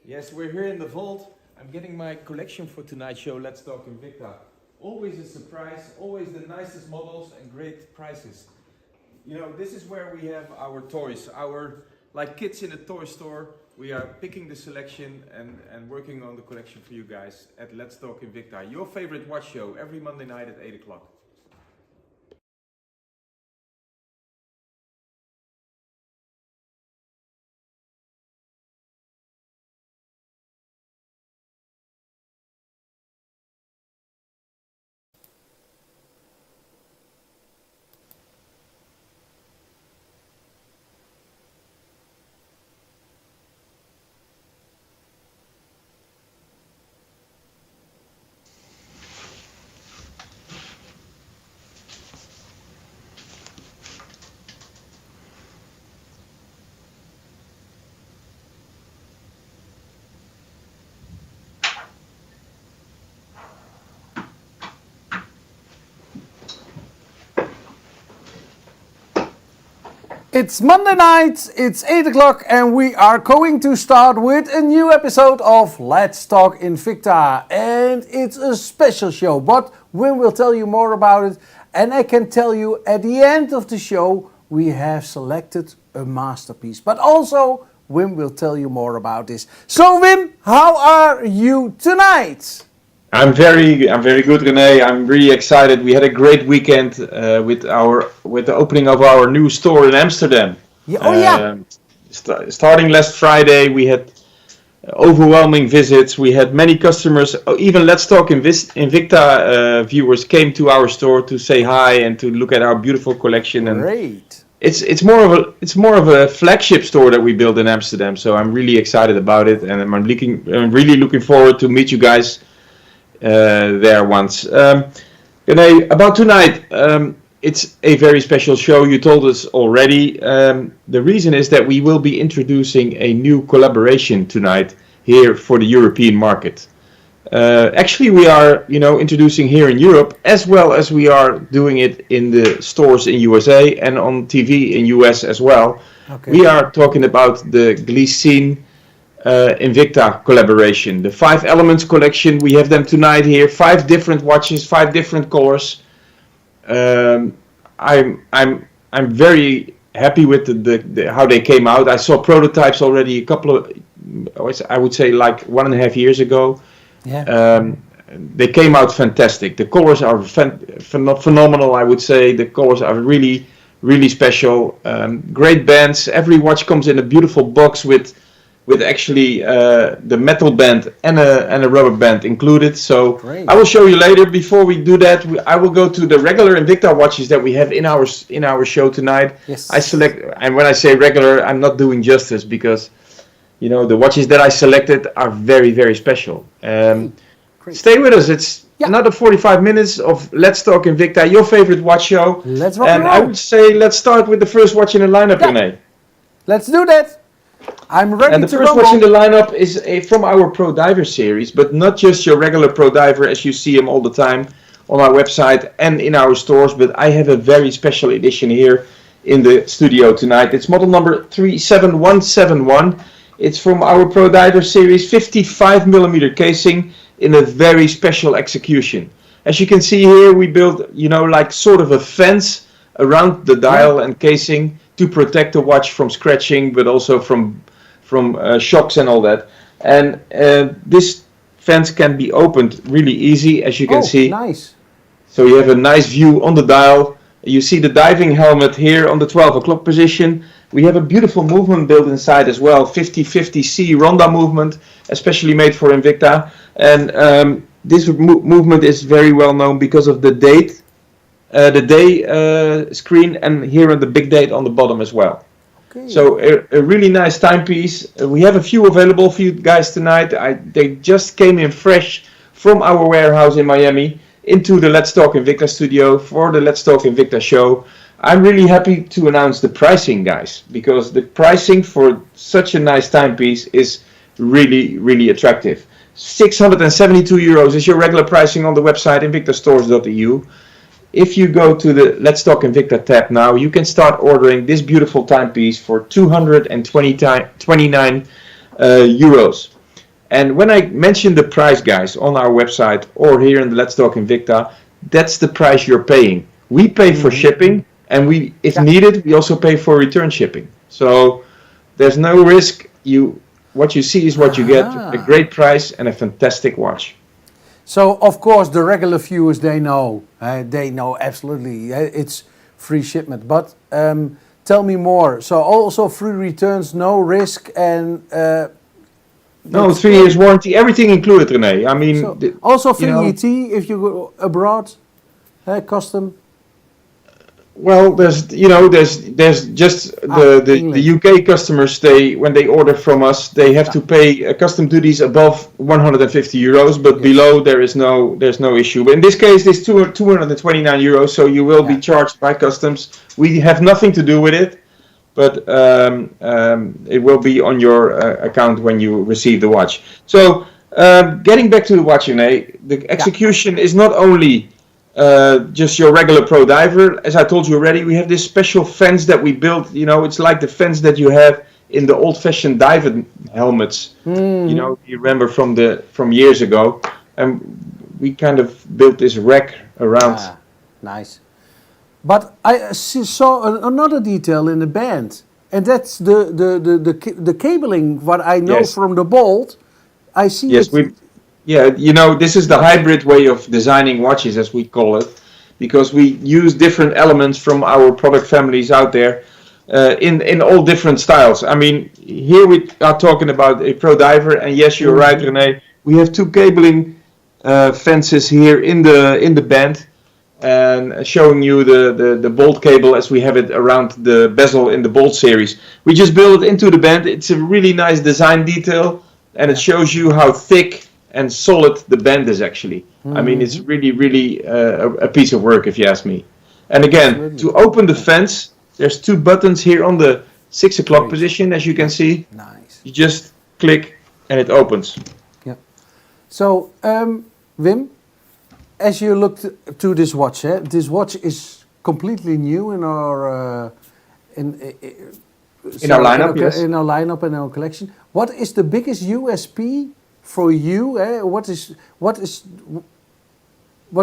Yes, we're here in the vault. I'm getting my collection for tonight's show, Let's Talk Invicta. Always a surprise, always the nicest models and great prices. You know, this is where we have our toys, like kids in a toy store. We are picking the selection and working on the collection for you guys at Let's Talk Invicta, your favorite watch show, every Monday night at 8 o'clock. It's Monday night, it's 8 o'clock, and we are going to start with a new episode of Let's Talk Invicta. And it's a special show, but Wim will tell you more about it. And I can tell you at the end of the show, we have selected a masterpiece. But also, Wim will tell you more about this. So Wim, how are you tonight? I'm very good, René. I'm really excited. We had a great weekend with the opening of our new store in Amsterdam. Yeah, Starting last Friday, we had overwhelming visits. We had many customers. Even Let's Talk Invicta viewers came to our store to say hi and to look at our beautiful collection. And great. It's more of a flagship store that we built in Amsterdam. So I'm really excited about it, and I'm really looking forward to meet you guys there once. About tonight, it's a very special show. You told us already. The reason is that we will be introducing a new collaboration tonight here for the European market. Actually, we are, introducing here in Europe, as well as we are doing it in the stores in USA and on TV in US as well. Okay. We are talking about the Glycine Invicta collaboration, the 5 Elements collection. We have them tonight here. 5 different watches, 5 different colors. I'm very happy with the how they came out. I saw prototypes already a couple of, I would say, like 1.5 years ago. Yeah. They came out fantastic. The colors are phenomenal. I would say the colors are really, really special. Great bands. Every watch comes in a beautiful box with actually the metal band and a rubber band included. So great. I will show you later. Before we do that, I will go to the regular Invicta watches that we have in our show tonight. Yes. I select, and when I say regular, I'm not doing justice because the watches that I selected are very, very special. Great. Stay with us. It's another 45 minutes of Let's Talk Invicta, your favorite watch show. Let's rock and and I roll. would say let's start with the first watch in the lineup, René. Let's do that. I'm ready And the to first rumble. watch in the lineup is from our Pro Diver series, but not just your regular Pro Diver as you see him all the time on our website and in our stores, but I have a very special edition here in the studio tonight. It's model number 37171. It's from our Pro Diver series, 55mm casing in a very special execution. As you can see here, we built, like sort of a fence around the dial and casing to protect the watch from scratching, but also from shocks and all that. And this fence can be opened really easy, as you can see. Nice. So you have a nice view on the dial. You see the diving helmet here on the 12 o'clock position. We have a beautiful movement built inside as well, 50-50C Ronda movement, especially made for Invicta. And this movement is very well known because of the date. The day screen, and here on the big date on the bottom as well. Okay. So a really nice timepiece. We have a few available for you guys tonight. They just came in fresh from our warehouse in Miami into the Let's Talk Invicta studio for the Let's Talk Invicta show. I'm really happy to announce the pricing, guys, because the pricing for such a nice timepiece is really, really attractive. 672 euros is your regular pricing on the website invictastores.eu. If you go to the Let's Talk Invicta tab now, you can start ordering this beautiful timepiece for 229 euros. And when I mention the price, guys, on our website or here in the Let's Talk Invicta, that's the price you're paying. We pay for shipping, and we, if needed, we also pay for return shipping. So there's no risk. What you see is what you get. A great price and a fantastic watch. So of course the regular viewers, they know absolutely it's free shipment. But tell me more. So also free returns, no risk, and no, 3 years warranty, everything included, René. I mean, so also free ET if you go abroad, custom. Well, there's just the UK customers. When they order from us, they have to pay custom duties above 150 euros, but below there's no issue. But in this case, it's 229 euros, so you will be charged by customs. We have nothing to do with it, but it will be on your account when you receive the watch. So getting back to the watch, the execution is not only just your regular pro diver. As I told you already, we have this special fence that we built. It's like the fence that you have in the old-fashioned diving helmets. You remember from years ago, and we kind of built this rack around. Nice. But I saw another detail in the band, and that's the cabling. What I know from the Bolt, I see. Yes, this is the hybrid way of designing watches, as we call it, because we use different elements from our product families out there in all different styles. I mean, here we are talking about a pro diver, and yes, you're right, René. We have 2 cabling fences here in the band, and showing you the Bolt cable as we have it around the bezel in the Bolt series. We just built it into the band. It's a really nice design detail, and it shows you how thick and solid the band is actually. I mean, it's really a piece of work, if you ask me. And again, to open the fence, there's 2 buttons here on the 6 o'clock position, as you can see. Nice. You just click and it opens. Yeah. So, Wim, as you look to this watch, this watch is completely new in our in our lineup, yes. In our lineup and our collection. What is the biggest USP for you? What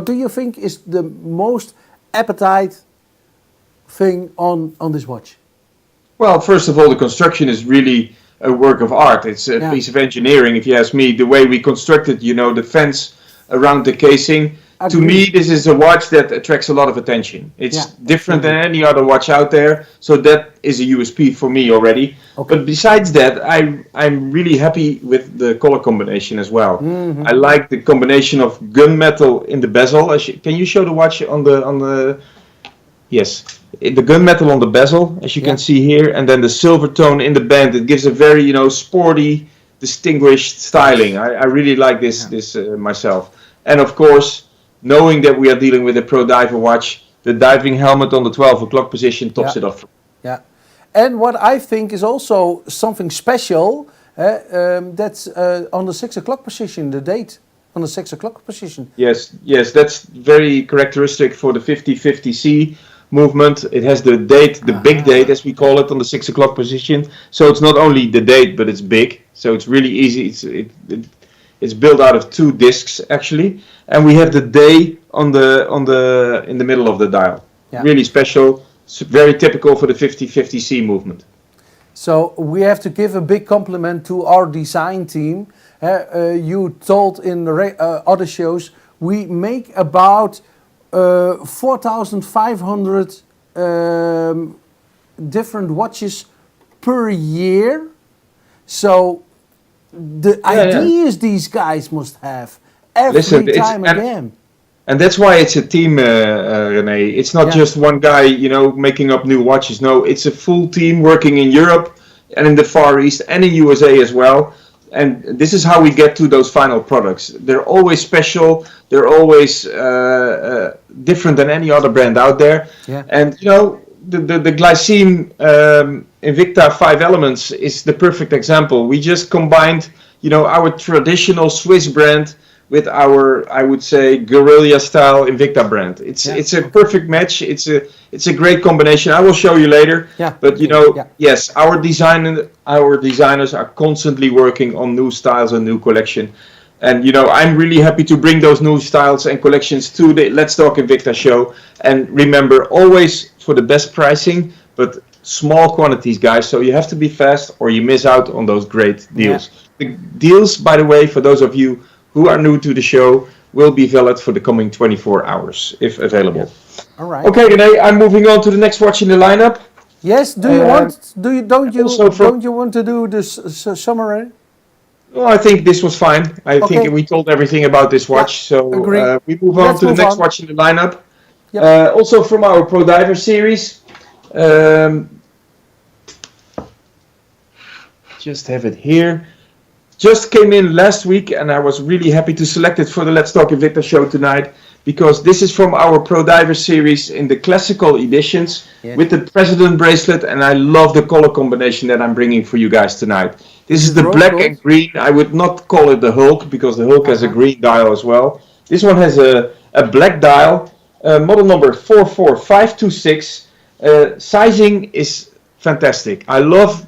do you think is the most appetite thing on this watch? Well, first of all, the construction is really a work of art. It's a piece of engineering, if you ask me. The way we constructed, the fence around the casing. To me, this is a watch that attracts a lot of attention. It's different than any other watch out there, so that is a USP for me already. Okay. But besides that, I'm really happy with the color combination as well. I like the combination of gunmetal in the bezel. Can you show the watch on the? Yes, the gunmetal on the bezel, as you can see here, and then the silver tone in the band. It gives a very sporty, distinguished styling. I really like this myself, and of course, knowing that we are dealing with a pro diver watch, the diving helmet on the 12 o'clock position tops it off. Yeah, and what I think is also something special, that's on the 6 o'clock position, the date on the 6 o'clock position. Yes, that's very characteristic for the 50/50C movement. It has the date, the big date, as we call it, on the 6 o'clock position. So it's not only the date, but it's big. So it's really easy. It's built out of 2 discs actually, and we have the day in the middle of the dial. Yeah. Really special, very typical for the 50/50C movement. So we have to give a big compliment to our design team. You told in the other shows we make about 4,500 different watches per year. So the ideas these guys must have every time again. And that's why it's a team, René. It's not just one guy, making up new watches. No, it's a full team working in Europe and in the Far East and in USA as well. And this is how we get to those final products. They're always special. They're always different than any other brand out there. Yeah. And the Glycine Invicta 5 Elements is the perfect example. We just combined, our traditional Swiss brand with our, I would say, guerrilla style Invicta brand. It's a perfect match. It's a great combination. I will show you later. Yeah. But yes, our designers are constantly working on new styles and new collection. And I'm really happy to bring those new styles and collections to the Let's Talk Invicta show. And remember, always for the best pricing, but small quantities, guys. So you have to be fast or you miss out on those great deals. Yeah. The deals, by the way, for those of you who are new to the show, will be valid for the coming 24 hours, if available. Yeah. All right. Okay, René, I'm moving on to the next watch in the lineup. Yes. Don't you want to do this summary? Well, I think this was fine. I think we told everything about this watch. So we move on to the next watch in the lineup. Yep. Also from our Pro Diver series. Just have it here. Just came in last week and I was really happy to select it for the Let's Talk Invicta show tonight, because this is from our Pro Diver series in the classical editions with the President bracelet, and I love the color combination that I'm bringing for you guys tonight. This is the black and green. I would not call it the Hulk, because the Hulk has a green dial as well. This one has a black dial, model number 44526. Sizing is fantastic. I love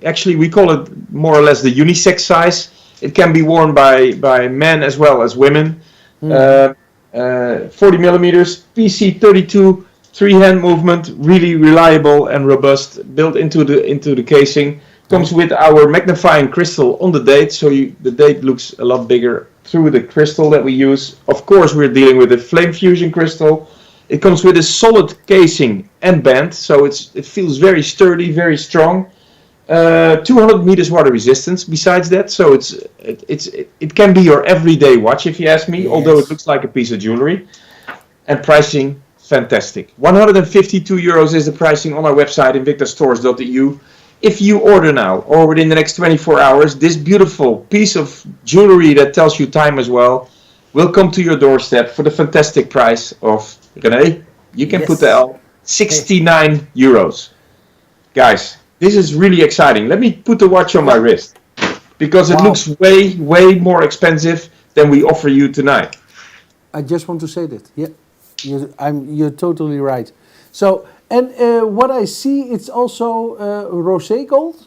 actually we call it more or less the unisex size. It can be worn by men as well as women. 40 millimeters, PC32, three-hand movement, really reliable and robust, built into the casing. Comes with our magnifying crystal on the date, so the date looks a lot bigger through the crystal that we use. Of course, we're dealing with a flame fusion crystal. It comes with a solid casing and band, so it feels very sturdy, very strong. 200 meters water resistance besides that, so it can be your everyday watch if you ask me, although it looks like a piece of jewelry. And pricing, fantastic. 152 euros is the pricing on our website, invictastores.eu. If you order now or within the next 24 hours, this beautiful piece of jewelry that tells you time as well will come to your doorstep for the fantastic price of, René, you can put the L, 69 euros. Guys, this is really exciting. Let me put the watch on my wrist, because it looks way, way more expensive than we offer you tonight. I just want to say that. Yeah, you're totally right. So, and what I see, it's also rosé gold.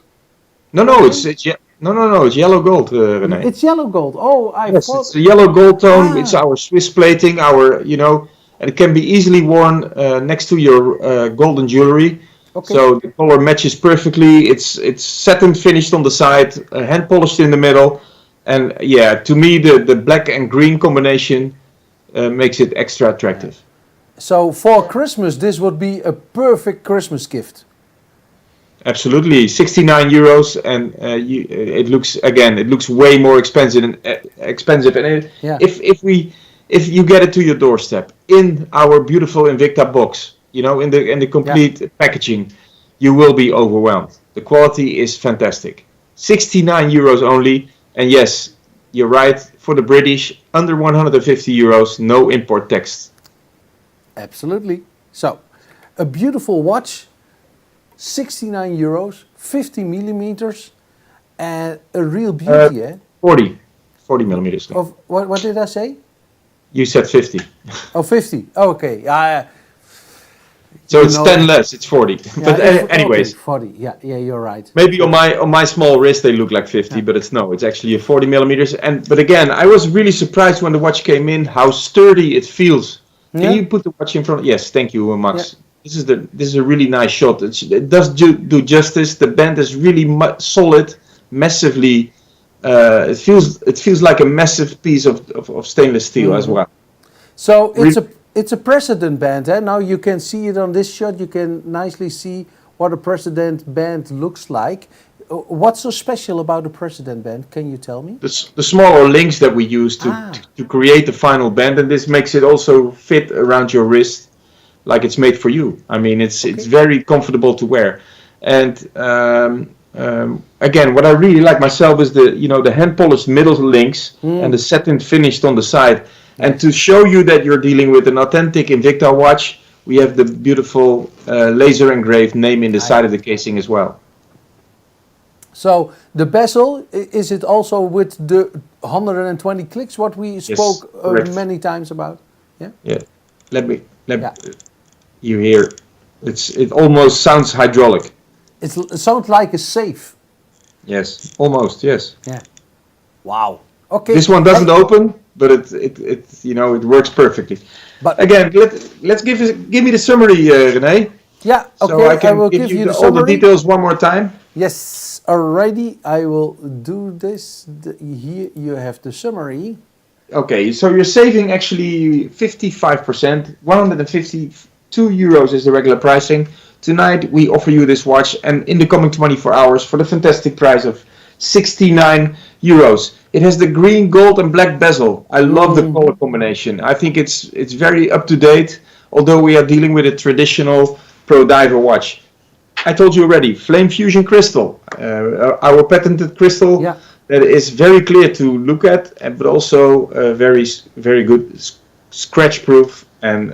No, it's yellow gold, René. It's yellow gold. Oh, it's a yellow gold tone. It's our Swiss plating, and it can be easily worn next to your golden jewelry. Okay. So the color matches perfectly. It's satin finished on the side, hand polished in the middle, and to me the black and green combination makes it extra attractive. So for Christmas, this would be a perfect Christmas gift. Absolutely, 69 euros, and it looks way more expensive. If you get it to your doorstep in our beautiful Invicta box, in the complete packaging, you will be overwhelmed. The quality is fantastic. 69 euros only, and yes, you're right, for the British, under 150 euros, no import tax. Absolutely. So, a beautiful watch, 69 euros, 50 millimeters, and a real beauty, 40 millimeters. Of what did I say? You said 50. Oh, 50. Oh, okay. So it's 10 less. It's 40. But anyways, 40. Yeah, you're right. Maybe on my small wrist they look like 50, but it's actually a 40 millimeters. But again, I was really surprised when the watch came in how sturdy it feels. Can you put the watch in front? Yes, thank you, Max. Yeah. This is a really nice shot. It does do justice. The band is really solid, massively. It feels like a massive piece of stainless steel as well. So it's a President band. Now you can see it on this shot. You can nicely see what a President band looks like. What's so special about the President band? Can you tell me? The smaller links that we use to create the final band, and this makes it also fit around your wrist like it's made for you. I mean, it's very comfortable to wear. And again, what I really like myself is the hand polished middle links and the satin finished on the side. And to show you that you're dealing with an authentic Invicta watch, we have the beautiful laser engraved name in the side of the casing as well. So the bezel, is it also with the 120 clicks, what we spoke correct. many times about? Yeah. Yeah. Let me you hear. It almost sounds hydraulic. It sounds like a safe. Yes, almost. Yes. Yeah. Wow. Okay. This one doesn't open, but it works perfectly. But again, let's give me the summary, René. Yeah. Okay. So I can will give you the all the summary. details one more time. Yes. Alrighty. I will do this. Here you have the summary. Okay, so you're saving actually 55%, 152 euros is the regular pricing. Tonight we offer you this watch, and in the coming 24 hours for the fantastic price of 69 euros. It has the green, gold and black bezel. I love the color combination. I think it's very up to date, although we are dealing with a traditional pro diver watch. I told you already, flame fusion crystal, our patented crystal. Yeah. That is very clear to look at, but also very, very good scratch proof and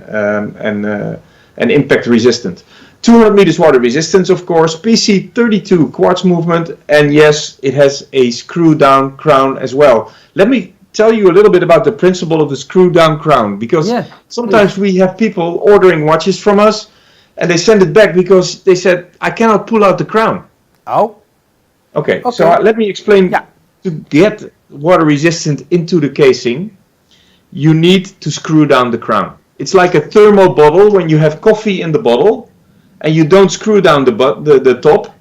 impact resistant. 200 meters water resistance, of course, PC32 quartz movement, and yes, it has a screw down crown as well. Let me tell you a little bit about the principle of the screw down crown, because sometimes we have people ordering watches from us and they send it back because they said, I cannot pull out the crown. Oh. Okay. So let me explain. Yeah. To get water resistant into the casing, you need to screw down the crown. It's like a thermal bottle when you have coffee in the bottle and you don't screw down the top,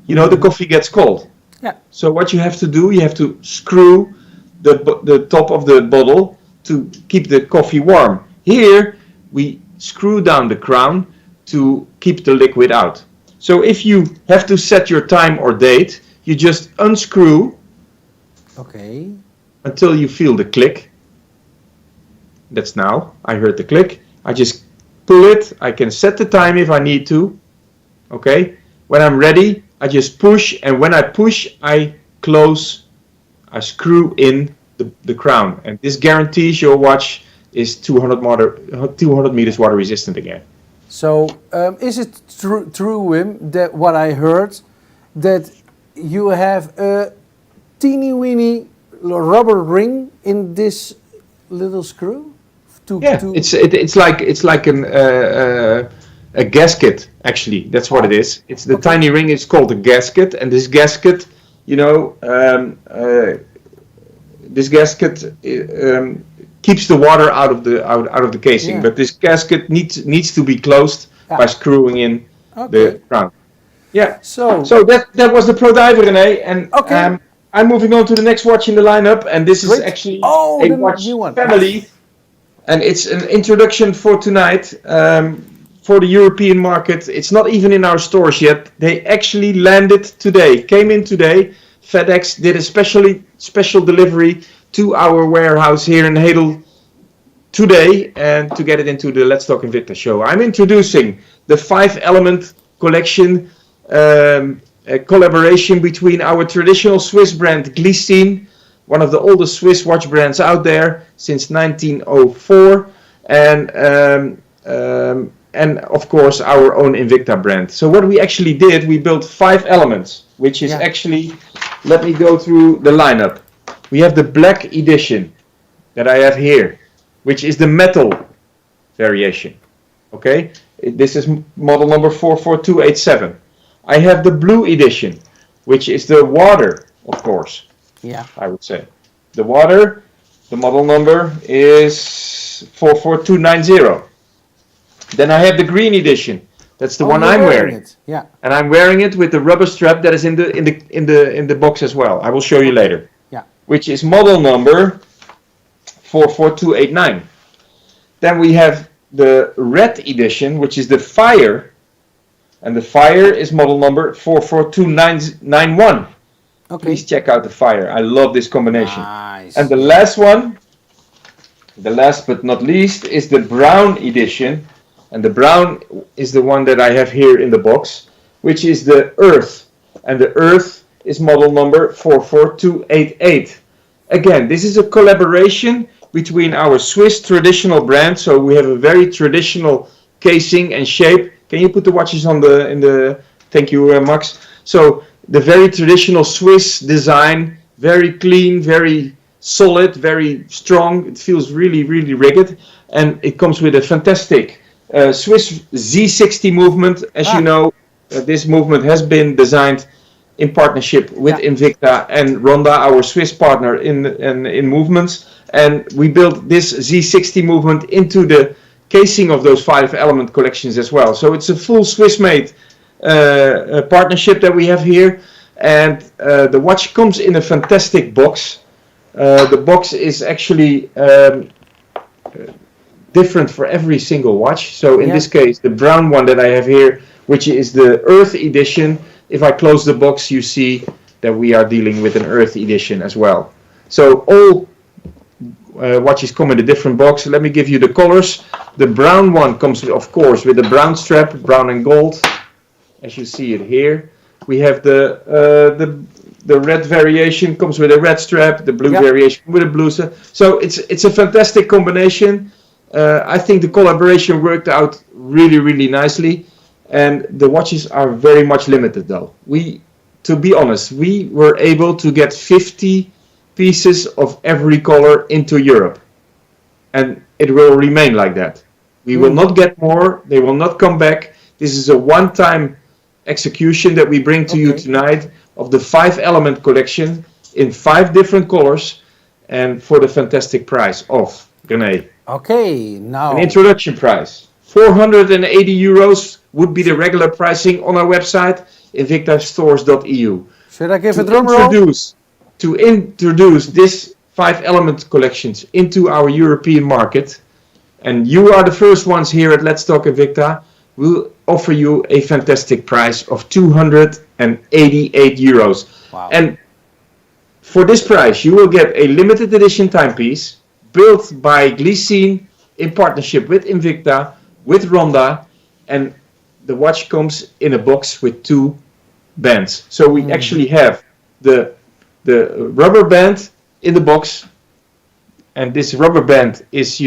the coffee gets cold. Yeah. So what you have to do, you have to screw the top of the bottle to keep the coffee warm. Here we screw down the crown to keep the liquid out. So if you have to set your time or date, you just unscrew until you feel the click. That's now. I heard the click. I just pull it. I can set the time if I need to. Okay. When I'm ready, I just push, and when I push, I close. I screw in the crown, and this guarantees your watch is 200 meters water resistant again. So is it true, Wim, that what I heard, that you have a teeny weeny rubber ring in this little screw? It's like a gasket, actually. That's what it is. It's the tiny ring is called a gasket, and this gasket, keeps the water out of the casing. Yeah. But this gasket needs to be closed by screwing in the crown. Yeah. So that was the Pro Diver, René, and I'm moving on to the next watch in the lineup, and this is actually a watch family, and it's an introduction for tonight for the European market. It's not even in our stores yet. They actually landed today, came in today. FedEx did a special delivery to our warehouse here in Hedel today, and to get it into the Let's Talk Invicta show. I'm introducing the 5-element collection, a collaboration between our traditional Swiss brand Glycine, one of the oldest Swiss watch brands out there since 1904, and of course our own Invicta brand. So what we actually did, we built 5 elements, which is actually, let me go through the lineup. We have the black edition that I have here, which is the metal variation. Okay, this is model number 44287. I have the blue edition, which is the water, of course. Yeah, I would say. The water, the model number is 44290. Then I have the green edition. That's the one I'm wearing. Yeah. And I'm wearing it with the rubber strap that is in the box as well. I will show you later. Yeah. Which is model number 44289. Then we have the red edition, which is the fire. And the fire is model number 44291. Okay. Please check out the fire. I love this combination. Nice. And the last one, the last but not least, is the brown edition. And the brown is the one that I have here in the box, which is the earth. And the earth is model number 44288. Again, this is a collaboration between our Swiss traditional brand. So we have a very traditional casing and shape. Can you put the watches on in the? Thank you, Max. So the very traditional Swiss design, very clean, very solid, very strong. It feels really, really rugged, and it comes with a fantastic Swiss Z60 movement. As you know, this movement has been designed in partnership with Invicta and Ronda, our Swiss partner in movements. And we built this Z60 movement into the casing of those 5-element collections as well. So it's a full Swiss-made partnership that we have here. And the watch comes in a fantastic box. The box is actually different for every single watch. So in this case, the brown one that I have here, which is the Earth edition. If I close the box, you see that we are dealing with an Earth edition as well. So all watches come in a different box. Let me give you the colors. The brown one comes, of course, with the brown strap, brown and gold, as you see it here. We have the red variation comes with a red strap, the blue variation with a blue strap. So it's a fantastic combination. I think the collaboration worked out really, really nicely. And the watches are very much limited though. To be honest, we were able to get 50 pieces of every color into Europe. And it will remain like that. We will not get more, they will not come back. This is a one-time execution that we bring to you tonight of the 5-element collection in 5 different colors and for the fantastic price of, René. Okay, now... An introduction price. 480 euros would be the regular pricing on our website, invictastores.eu. Should I give a drum roll? To introduce this 5-element collections into our European market, and you are the first ones here at Let's Talk Invicta, we'll offer you a fantastic price of 288 euros. Wow. And for this price, you will get a limited edition timepiece built by Glycine in partnership with Invicta, with Ronda, and the watch comes in a box with 2 bands. So we actually have the rubber band in the box, and this rubber band is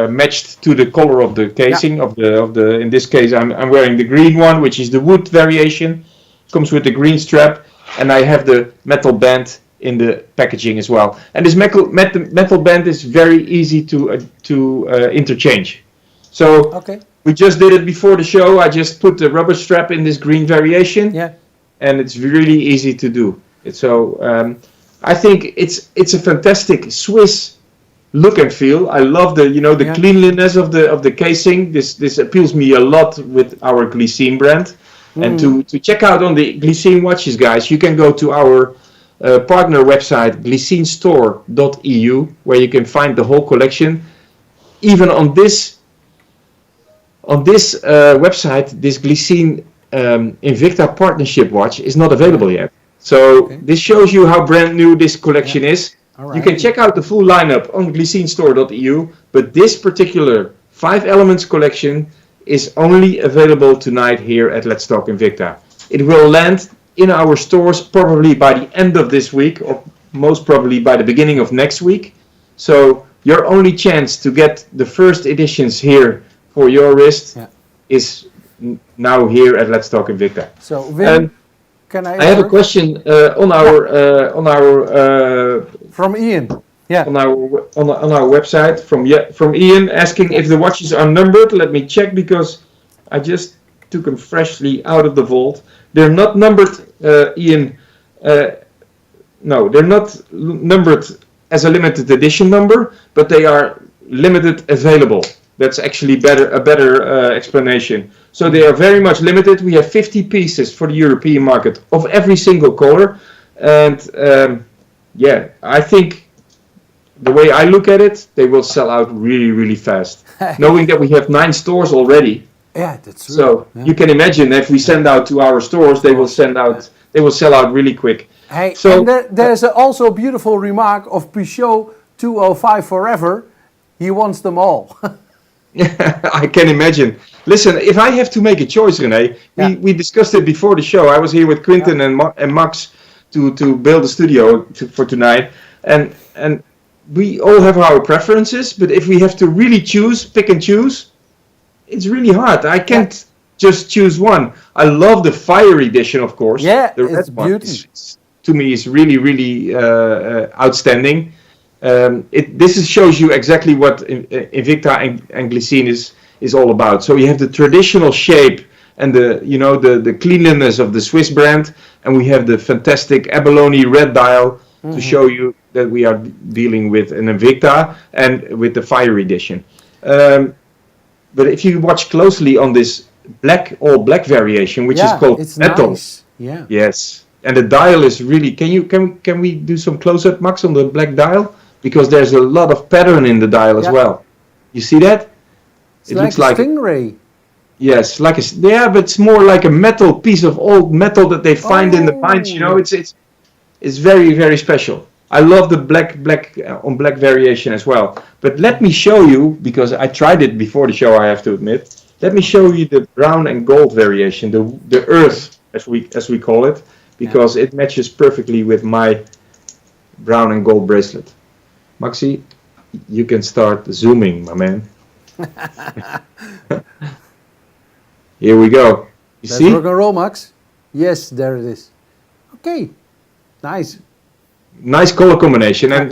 matched to the color of the casing of the. In this case, I'm wearing the green one, which is the wood variation. Comes with the green strap, and I have the metal band in the packaging as well. And this metal band is very easy to interchange. So we just did it before the show. I just put the rubber strap in this green variation, and it's really easy to do. So I think it's a fantastic Swiss look and feel. I love the cleanliness of the casing. This appeals me a lot with our Glycine brand. And to check out on the Glycine watches, guys, you can go to our partner website, glycinestore.eu, where you can find the whole collection. Even on this website, this Glycine Invicta partnership watch is not available yet. So this shows you how brand new this collection is. Right. You can check out the full lineup on glycinestore.eu, but this particular 5 elements collection is only available tonight here at Let's Talk Invicta. It will land in our stores probably by the end of this week, or most probably by the beginning of next week. So your only chance to get the first editions here for your wrist is now here at Let's Talk Invicta. So Wim, I have a question on our from Ian. On our website from Ian asking if the watches are numbered. Let me check because I just took them freshly out of the vault. They're not numbered, Ian. No, they're not numbered as a limited edition number, but they are limited available. That's actually a better explanation. So they are very much limited. We have 50 pieces for the European market of every single color. And I think the way I look at it, they will sell out really, really fast. Knowing that we have 9 stores already. Yeah, that's true. So you can imagine if we send out to our stores, they will sell out really quick. Hey, so and there's also a beautiful remark of Peugeot 205 Forever. He wants them all. I can imagine. Listen, if I have to make a choice, René, we discussed it before the show. I was here with Quinten and Max to build a studio for tonight, and we all have our preferences. But if we have to really pick and choose, it's really hard. I can't just choose one. I love the Fire Edition, of course. Yeah, the it's red one beauty. to me is really, really outstanding. This shows you exactly what Invicta and Glycine is all about. So you have the traditional shape and the cleanliness of the Swiss brand, and we have the fantastic abalone red dial to show you that we are dealing with an Invicta and with the Fire Edition. But if you watch closely on this all black variation, which is called it's metal, nice. Yeah. yes, and the dial is really. Can we do some close up, Max, on the black dial? Because there's a lot of pattern in the dial as well. You see that? It's looks like a stingray. Yes, but it's more like a metal piece of old metal that they find in the mines. It's very, very special. I love the black on black variation as well. But let me show you, because I tried it before the show, I have to admit. Let me show you the brown and gold variation, the earth as we call it, because it matches perfectly with my brown and gold bracelet. Maxi, you can start zooming, my man. Here we go. You see? Let's rock and roll, Max. Yes, there it is. Okay, nice. Nice color combination, and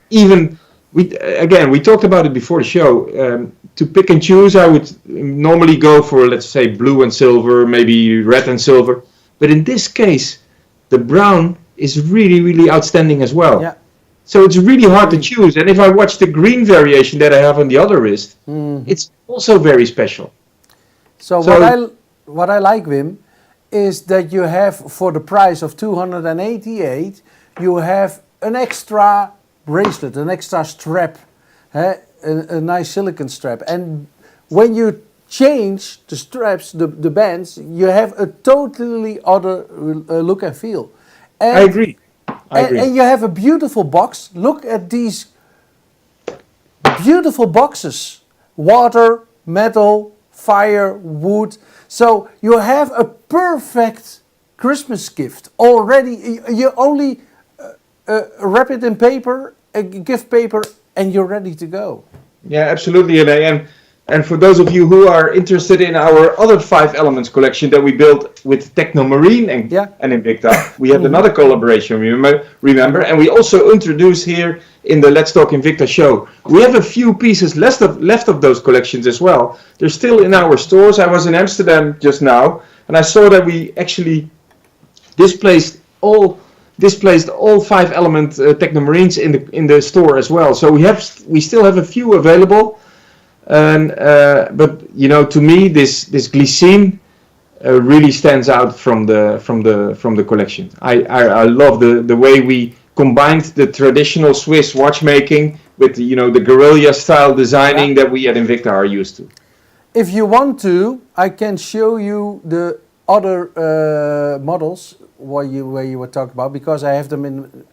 even we talked about it before the show. To pick and choose, I would normally go for, let's say, blue and silver, maybe red and silver. But in this case, the brown is really, really outstanding as well. Yeah. So it's really hard to choose. And if I watch the green variation that I have on the other wrist, it's also very special. So what I like, Wim, is that you have, for the price of 288, you have an extra bracelet, an extra strap, a nice silicone strap. And when you change the straps, the bands, you have a totally other look and feel. And, I agree. And you have a beautiful box. Look at these beautiful boxes. Water, metal, fire, wood. So you have a perfect Christmas gift already. You only wrap it in paper, gift paper, and you're ready to go. Yeah, absolutely, and for those of you who are interested in our other 5 elements collection that we built with Technomarine and Invicta, we have another collaboration, remember, and we also introduced here in the Let's Talk Invicta show. We have a few pieces left of those collections as well. They're still in our stores. I was in Amsterdam just now, and I saw that we actually displaced all 5 element Technomarines in the store as well. So we still have a few available. And but to me this Glycine really stands out from the collection. I love the way we combined the traditional Swiss watchmaking with the guerrilla style designing that we at Invicta are used to. If you want to, I can show you the other models where you were talking about, because I have them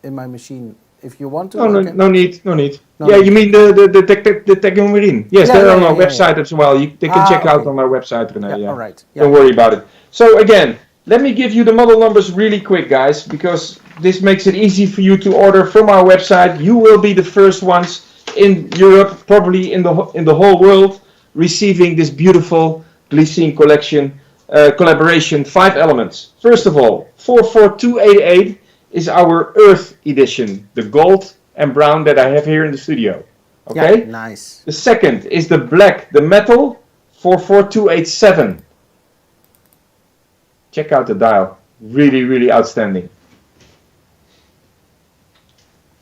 in my machine. If you want to. No need. Yeah, you mean the Technomarine? Yes, they're on our website as well. They can check out on our website, René. All right. Yeah. Don't worry about it. So again, let me give you the model numbers really quick, guys, because this makes it easy for you to order from our website. You will be the first ones in Europe, probably in the whole world, receiving this beautiful Glycine collection collaboration 5 elements. First of all, 44288 is our Earth edition, the gold and brown that I have here in the studio. Okay? Yeah, nice. The second is the black, the metal, 44287. Check out the dial. Really, really outstanding.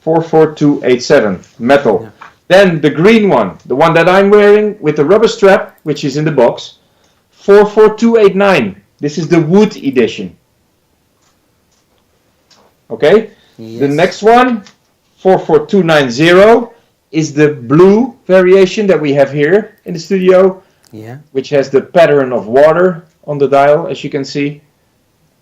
44287, metal. Yeah. Then the green one, the one that I'm wearing with the rubber strap, which is in the box, 44289. This is the wood edition. Okay? Yes. The next one, 44290, is the blue variation that we have here in the studio, which has the pattern of water on the dial, as you can see,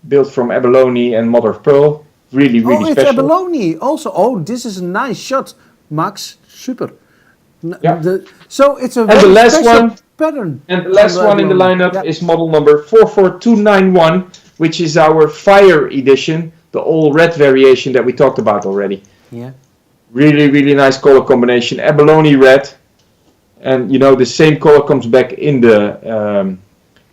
built from abalone and mother of pearl. Really, really special. Oh, it's abalone also. Oh, this is a nice shot, Max. Super. So it's a very special pattern. And the last one in the lineup is model number 44291, which is our Fire edition, the all red variation that we talked about already. Yeah. Really, really nice color combination. Abalone red. And the same color comes back in the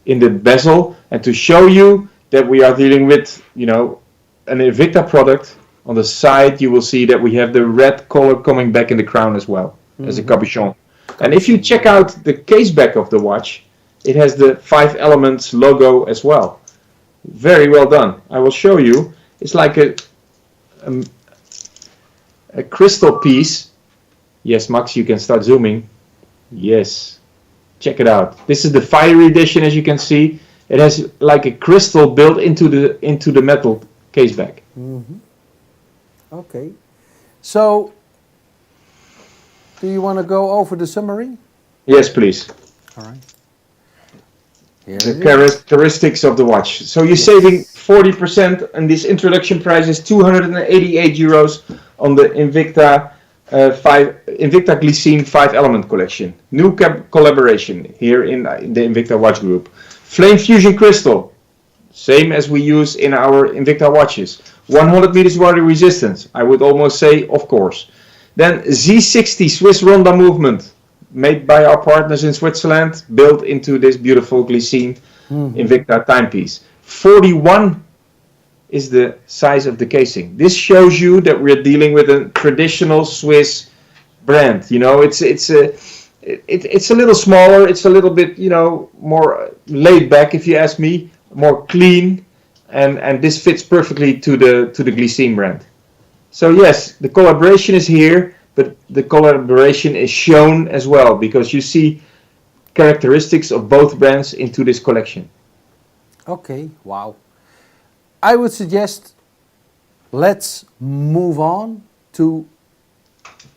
in the bezel, and to show you that we are dealing with, an Invicta product. On the side, you will see that we have the red color coming back in the crown as well, as a capuchon. And if you check out the case back of the watch, it has the 5 Elements logo as well. Very well done. I will show you. It's like a crystal piece. Yes, Max, you can start zooming. Yes. Check it out. This is the Fiery edition, as you can see. It has like a crystal built into the metal case back. Okay. So, do you want to go over the summary? Yes, please. All right. The characteristics of the watch. So you're saving 40%, and this introduction price is 288 euros on the Invicta Invicta Glycine 5 Element collection. New collaboration here in the Invicta watch group. Flame Fusion Crystal, same as we use in our Invicta watches. 100 meters water resistance, I would almost say, of course. Then Z60 Swiss Ronda movement, made by our partners in Switzerland, built into this beautiful Glycine Invicta timepiece. 41 is the size of the casing. This shows you that we're dealing with a traditional Swiss brand. You know, it's a little smaller. It's a little bit, you know, more laid back, if you ask me, more clean, and this fits perfectly to the Glycine brand. So yes, the collaboration is here, but the collaboration is shown as well, because you see characteristics of both brands into this collection. Okay, wow. I would suggest let's move on to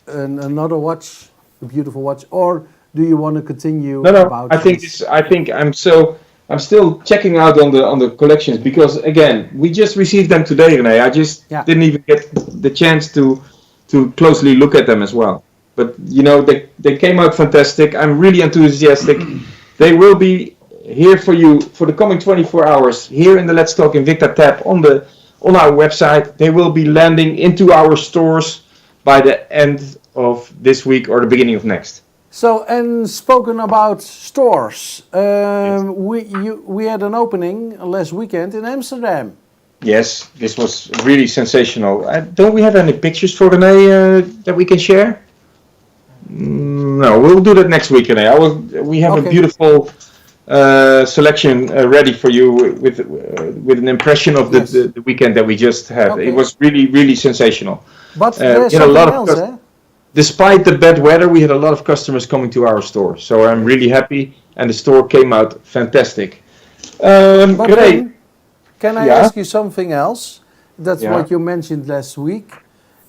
another watch, a beautiful watch, or do you want to continue? No. I think I'm still checking out on the collections, because again, we just received them today, René. I just didn't even get the chance to closely look at them as well. But you know, they came out fantastic. I'm really enthusiastic. They will be here for you for the coming 24 hours here in the Let's Talk Invicta tab on our website. They will be landing into our stores by the end of this week or the beginning of next. So, and spoken about stores, we had an opening last weekend in Amsterdam. Yes, this was really sensational. Don't we have any pictures for René that we can share? No, we'll do that next week, René. We have a beautiful selection ready for you with an impression of the weekend that we just had. Okay. It was really, really sensational. But there's something else, Despite the bad weather, we had a lot of customers coming to our store. So I'm really happy, and the store came out fantastic. Great. Can I ask you something else? That's what you mentioned last week.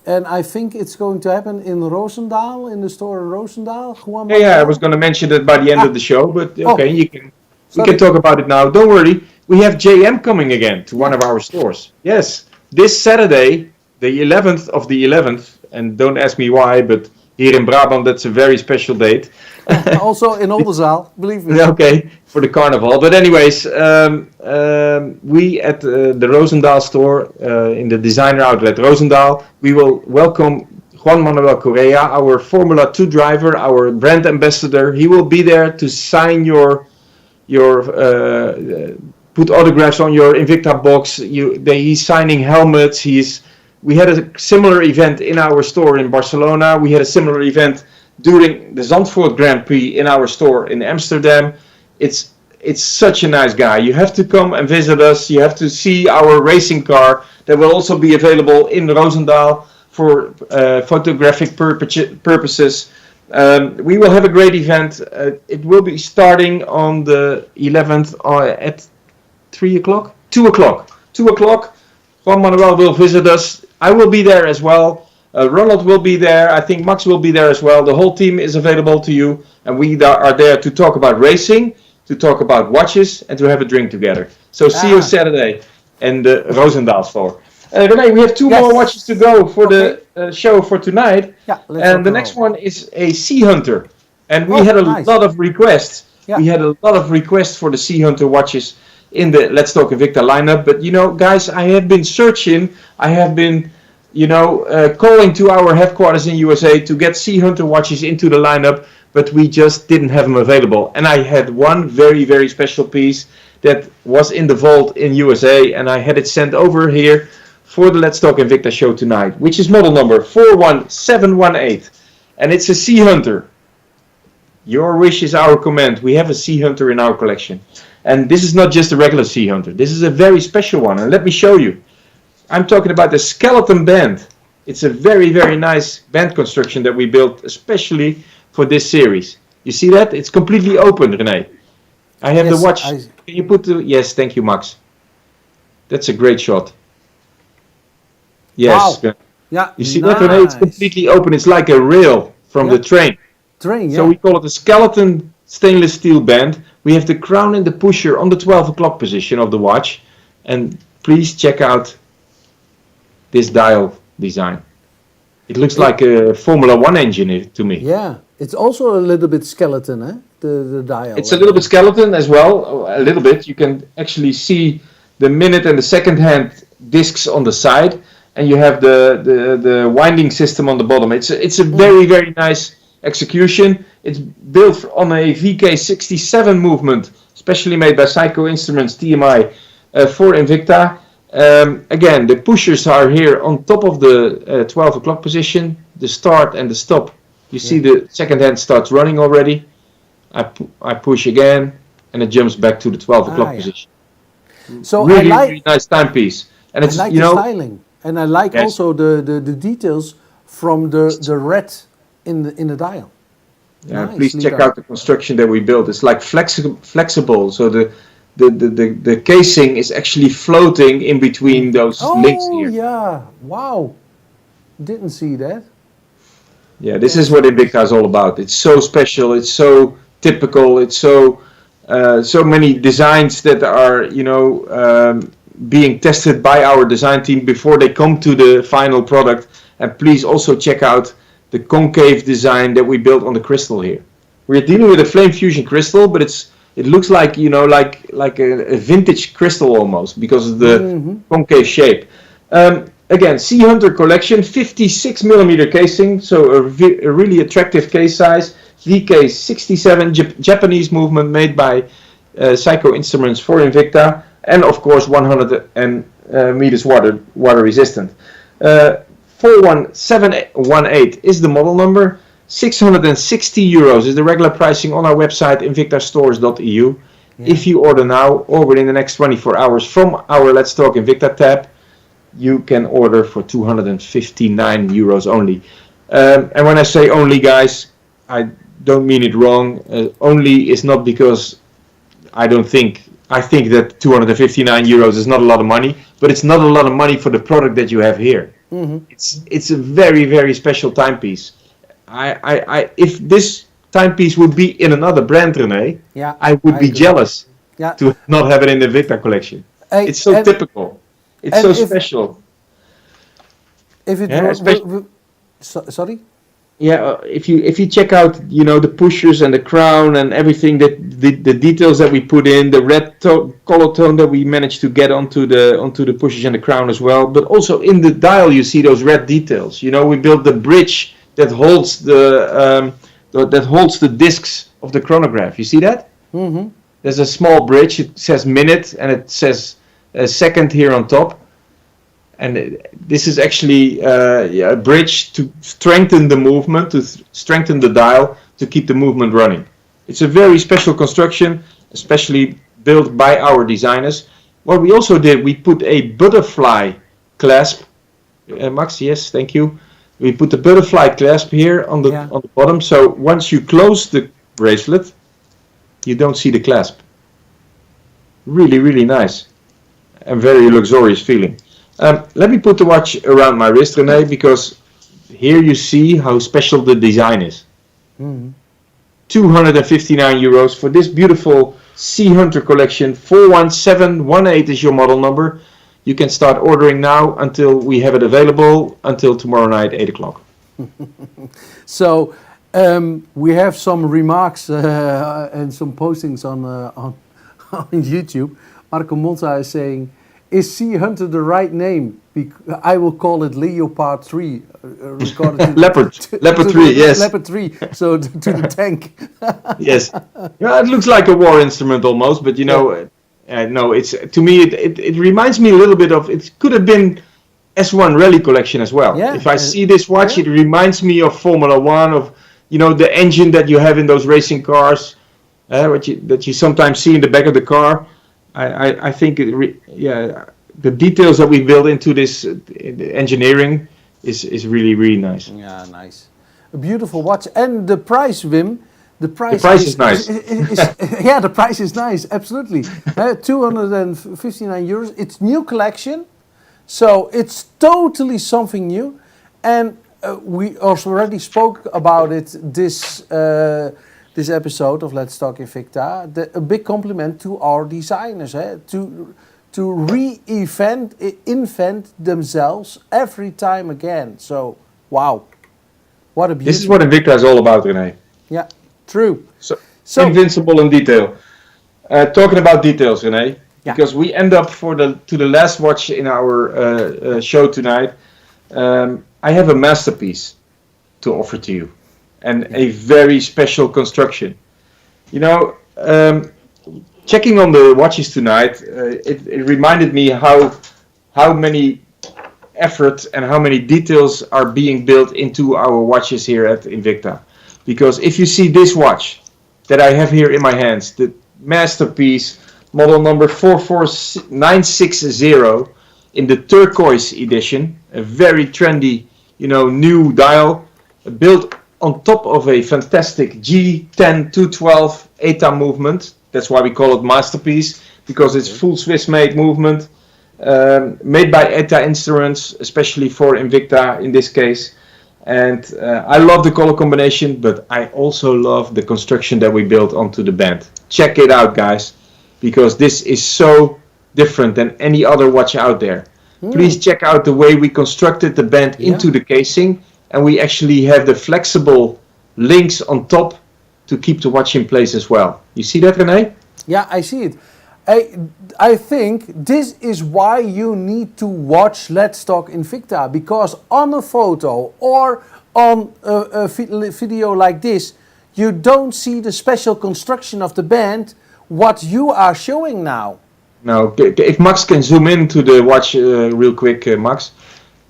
And I think it's going to happen in Roosendaal, in the store in Roosendaal. I was going to mention that by the end of the show, but okay, we can talk about it now. Don't worry, we have JM coming again to one of our stores. Yes, this Saturday, the 11th of the 11th, and don't ask me why, but here in Brabant, that's a very special date. Also in Oldenzaal, believe me. Okay, for the carnival. But anyways, we at the Roosendaal store, in the designer outlet Roosendaal, we will welcome Juan Manuel Correa, our Formula 2 driver, our brand ambassador. He will be there to sign your put autographs on your Invicta box. He's signing helmets. We had a similar event in our store in Barcelona. We had a similar event during the Zandvoort Grand Prix in our store in Amsterdam. It's such a nice guy. You have to come and visit us. You have to see our racing car that will also be available in Roosendaal for photographic purposes. We will have a great event. It will be starting on the 11th at 3 o'clock? 2 o'clock. 2 o'clock. Juan Manuel will visit us. I will be there as well. Ronald will be there. I think Max will be there as well. The whole team is available to you, and we are there to talk about racing, to talk about watches, and to have a drink together. So see you Saturday in the Roosendaal store. René, we have two more watches to go for the show for tonight. Yeah, and the next one is a Sea Hunter. And we had a lot of requests. Yeah. We had a lot of requests for the Sea Hunter watches in the Let's Talk Invicta lineup. But you know, guys, I have been searching. I have been, calling to our headquarters in USA to get Sea Hunter watches into the lineup. but we just didn't have them available. And I had one very, very special piece that was in the vault in USA, and I had it sent over here for the Let's Talk Invicta show tonight, which is model number 41718. And it's a Sea Hunter. Your wish is our command. We have a Sea Hunter in our collection. And this is not just a regular Sea Hunter. This is a very special one. And let me show you. I'm talking about the skeleton band. It's a very, very nice band construction that we built especially for this series. You see that? It's completely open, René. I have the watch. Can you put the... Yes, thank you, Max. That's a great shot. Yes. Wow. Yeah, you see that, René? It's completely open. It's like a rail from the train. So we call it a skeleton stainless steel band. We have the crown and the pusher on the 12 o'clock position of the watch. And please check out this dial design. It looks like a Formula 1 engine to me. Yeah, it's also a little bit skeleton, eh? The dial. It's a little bit skeleton as well, a little bit. You can actually see the minute and the second hand discs on the side, and you have the winding system on the bottom. It's a very, very nice execution. It's built on a VK67 movement, specially made by Psycho Instruments TMI for Invicta. Again, the pushers are here on top of the 12 o'clock position, the start and the stop. You see the second hand starts running already. I push again, and it jumps back to the 12 o'clock position. So really, really nice timepiece. And it's, I like the styling, and I like also the details from the red in the dial. Yeah, please check out the construction that we built. It's like flexible, so the casing is actually floating in between those links here. Oh yeah! Wow, didn't see that. Yeah, this is what Invicta is all about. It's so special. It's so typical. It's so many designs that are being tested by our design team before they come to the final product. And please also check out the concave design that we built on the crystal here. We're dealing with a flame fusion crystal, but it looks like like a vintage crystal almost because of the concave shape. Again, Sea Hunter collection, 56 millimeter casing, so a really attractive case size. VK67 Japanese movement made by Psycho Instruments for Invicta, and of course 100 meters water resistant. 41718 is the model number. 660 euros is the regular pricing on our website invictastores.eu. If you order now or within the next 24 hours from our Let's Talk Invicta tab, you can order for 259 euros only. And when I say only, guys, I don't mean it wrong. Only is not because I think that 259 euros is not a lot of money, but it's not a lot of money for the product that you have here. It's a very, very special timepiece. If this timepiece would be in another brand, René, I would be jealous to not have it in the Invicta collection. It's so typical. It's so special. If it sorry? Yeah, if you check out, the pushers and the crown and everything, that the details that we put in, the red color tone that we managed to get onto the pushers and the crown as well, but also in the dial you see those red details. We built the bridge that holds the discs of the chronograph. You see that? Mm-hmm. There's a small bridge. It says minute and it says a second here on top. And this is actually a bridge to strengthen the movement, to strengthen the dial, to keep the movement running. It's a very special construction, especially built by our designers. What we also did, we put a butterfly clasp. Max, yes, thank you. We put the butterfly clasp here on the bottom. So once you close the bracelet, you don't see the clasp. Really, really nice and very luxurious feeling. Let me put the watch around my wrist, René, because here you see how special the design is. 259 euros for this beautiful Sea Hunter collection. 41718 is your model number. You can start ordering now until we have it available until tomorrow night, 8 o'clock. So we have some remarks and some postings on YouTube. Marco Monza is saying, Is Sea Hunter the right name? I will call it Leopard 3. Recorded to, Leopard to 3, the, yes. Leopard 3, so to the tank. Yes. Yeah, it looks like a war instrument almost, but no, it's to me it reminds me a little bit of, it could have been S1 Rally Collection as well. Yeah, If I see this watch, it reminds me of Formula One, of the engine that you have in those racing cars, that you sometimes see in the back of the car. I think the details that we build into this engineering is really, really nice. Yeah, nice. A beautiful watch. And the price, Wim, the price is nice. Yeah, the price is nice, absolutely. 259 euros. It's new collection, so it's totally something new. And we also already spoke about it this episode of Let's Talk Invicta. A big compliment to our designers, to invent themselves every time again. So, wow, what a beautiful. This is what Invicta is all about, René. Yeah, true. So invincible in detail. Talking about details, René, because we end up to the last watch in our show tonight. I have a masterpiece to offer to you, and a very special construction. Checking on the watches tonight, it reminded me how many effort and how many details are being built into our watches here at Invicta. Because if you see this watch that I have here in my hands, the masterpiece, model number 44960 in the turquoise edition, a very trendy, new dial, built on top of a fantastic G10-212 ETA movement. That's why we call it masterpiece, because it's full Swiss-made movement, made by ETA instruments, especially for Invicta in this case. And I love the color combination, but I also love the construction that we built onto the band. Check it out, guys, because this is so different than any other watch out there. Please check out the way we constructed the band into the casing, and we actually have the flexible links on top to keep the watch in place as well. You see that, René? Yeah, I see it. I think this is why you need to watch Let's Talk Invicta, because on a photo or on a video like this, you don't see the special construction of the band, what you are showing now. Now, if Max can zoom into the watch real quick, Max,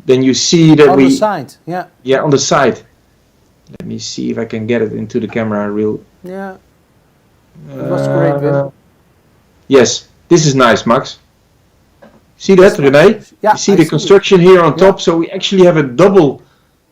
then you see that on the side, yeah, on the side. Let me see if I can get it into the camera real. Yeah, it was great, Wim. Yes, this is nice, Max. See that, René? Yeah, you see the construction here on top, so we actually have a double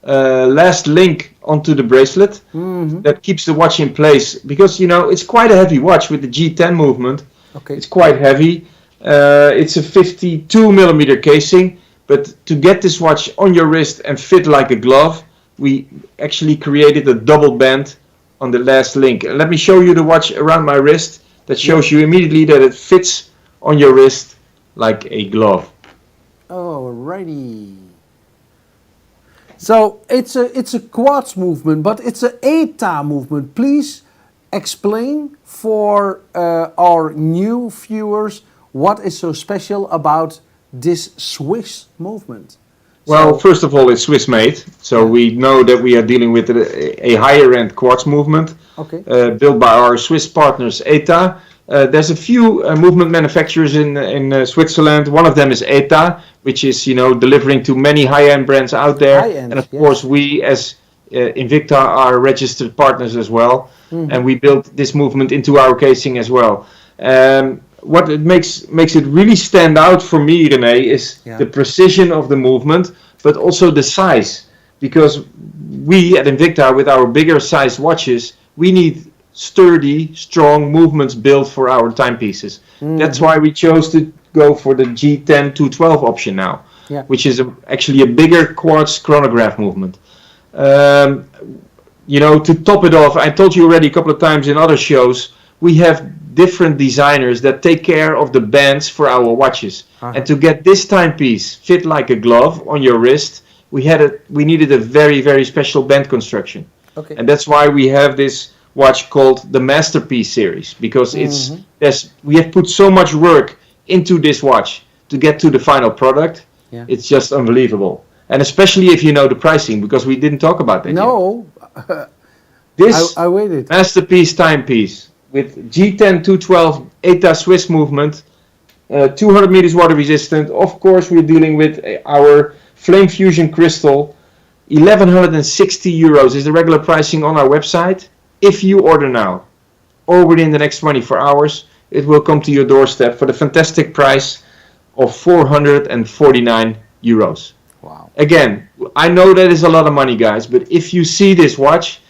last link onto the bracelet that keeps the watch in place, because it's quite a heavy watch with the G10 movement. Okay. It's quite heavy. It's a 52 millimeter casing, but to get this watch on your wrist and fit like a glove, we actually created a double band on the last link. And let me show you the watch around my wrist. That shows you immediately that it fits on your wrist like a glove. Alrighty. So it's a quartz movement, but it's an ETA movement. Please explain for our new viewers what is so special about this Swiss movement. Well, first of all, it's Swiss made, so we know that we are dealing with a higher end quartz movement, built by our Swiss partners ETA. There's a few movement manufacturers in Switzerland. One of them is ETA, which is delivering to many high-end brands out there. And of course, we as Invicta are registered partners as well, and we built this movement into our casing as well. What it makes it really stand out for me, René, is the precision of the movement, but also the size. Because we at Invicta, with our bigger size watches, we need sturdy, strong movements built for our timepieces. That's why we chose to go for the G10-212 option now, which is actually a bigger quartz chronograph movement. To top it off, I told you already a couple of times in other shows, we have different designers that take care of the bands for our watches. And to get this timepiece fit like a glove on your wrist, we needed a very, very special band construction. And that's why we have this watch called the Masterpiece series, because we have put so much work into this watch to get to the final product, it's just unbelievable. And especially if you know the pricing, because we didn't talk about that yet. No, This I waited. masterpiece timepiece with G10 212 ETA Swiss movement, 200 meters water resistant. Of course, we're dealing with our Flame Fusion crystal. 1160 euros is the regular pricing on our website. If you order now or within the next 24 hours, it will come to your doorstep for the fantastic price of 449 euros. Wow. Again, I know that is a lot of money, guys, but if you see this watch,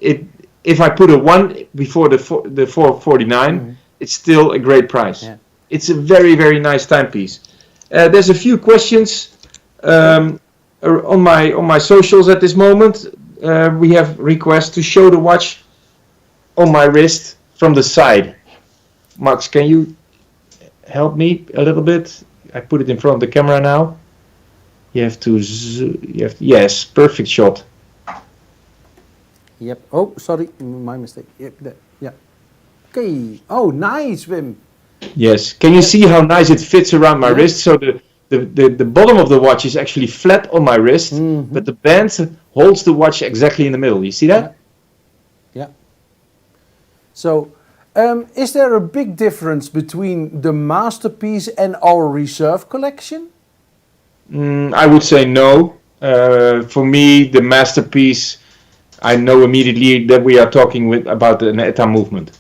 if I put a 1 before the 449, it's still a great price. Yeah. It's a very, very nice timepiece. There's a few questions on my socials at this moment. We have requests to show the watch on my wrist from the side. Max, can you help me a little bit? I put it in front of the camera now. Yes, perfect shot. Yep. Oh, sorry, my mistake. Yep. Yeah. Okay. Oh, nice, Wim. Yes. Can you see how nice it fits around my wrist? So the bottom of the watch is actually flat on my wrist, but the band holds the watch exactly in the middle. You see that? Yeah. So, is there a big difference between the masterpiece and our reserve collection? I would say no. For me, the masterpiece, I know immediately that we are talking about an ETA movement.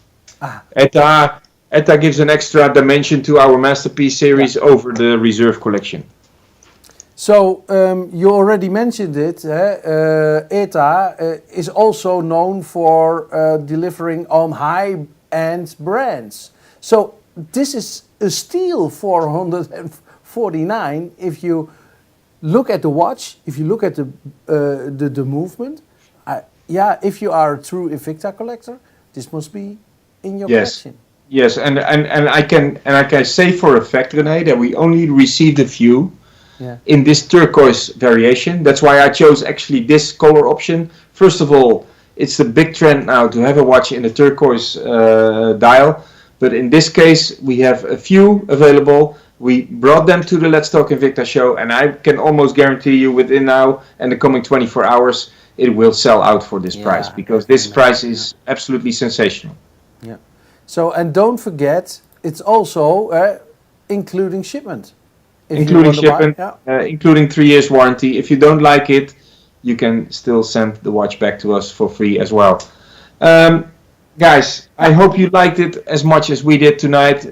ETA gives an extra dimension to our masterpiece series over the reserve collection. So, you already mentioned it. ETA is also known for delivering on high-end brands. So, this is a steal for 149 if you look at the watch, if you look at the movement. If you are a true Invicta collector, this must be in your collection. Yes, and I can say for a fact, René, that we only received a few in this turquoise variation. That's why I chose actually this color option. First of all, it's the big trend now to have a watch in a turquoise dial. But in this case, we have a few available. We brought them to the Let's Talk Invicta show, and I can almost guarantee you within now and the coming 24 hours, it will sell out for this price, because this price is absolutely sensational. Yeah. So, and don't forget, it's also including shipment. Including shipment, including 3 years warranty. If you don't like it, you can still send the watch back to us for free as well. Guys, I hope you liked it as much as we did tonight.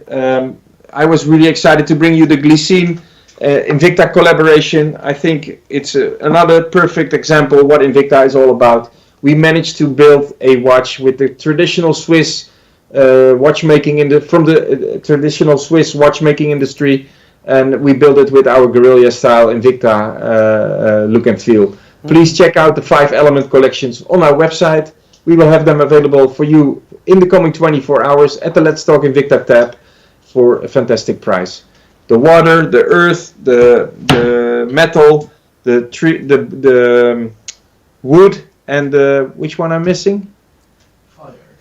I was really excited to bring you the Glycine Invicta collaboration. I think it's another perfect example of what Invicta is all about. We managed to build a watch with the traditional Swiss watchmaking from the traditional Swiss watchmaking industry, and we built it with our guerrilla style Invicta look and feel. Please check out the 5-element collections on our website. We will have them available for you in the coming 24 hours at the Let's Talk Invicta tab for a fantastic price. The water, the earth, the metal, the tree, the wood, and which one I'm missing?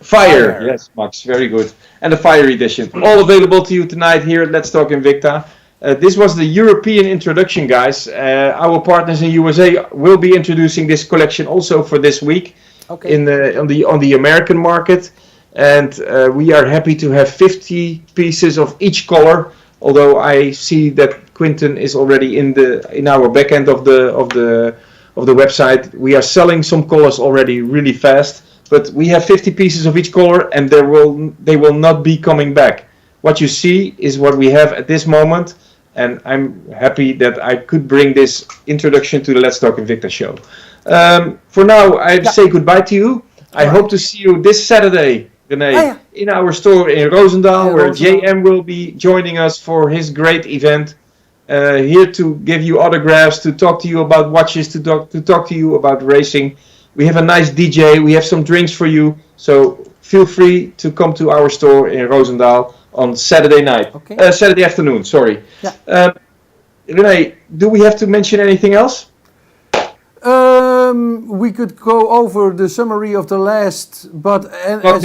Fire. Yes, Max, very good. And the Fire edition, all available to you tonight here at Let's Talk Invicta. This was the European introduction, guys. Our partners in USA will be introducing this collection also for this week on the American market, and we are happy to have 50 pieces of each color. Although I see that Quinten is already in our back end of the website. We are selling some colors already really fast, but we have 50 pieces of each color, and they will not be coming back. What you see is what we have at this moment, and I'm happy that I could bring this introduction to the Let's Talk Invicta show. For now, I say goodbye to you. I hope to see you this Saturday, René, in our store in Roosendaal, where JM will be joining us for his great event. Here to give you autographs, to talk to you about watches, to talk to you about racing. We have a nice DJ, we have some drinks for you, so feel free to come to our store in Roosendaal on Saturday night. Saturday afternoon, sorry. Yeah. René, do we have to mention anything else? We could go over the summary of the last, but not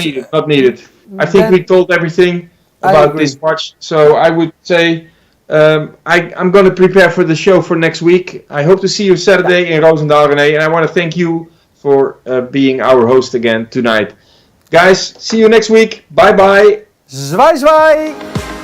needed. I think we told everything about this watch, so I would say I'm going to prepare for the show for next week. I hope to see you Saturday in Roosendaal, René, and I want to thank you for being our host again tonight. Guys, see you next week. Bye bye. Zwaai zwaai!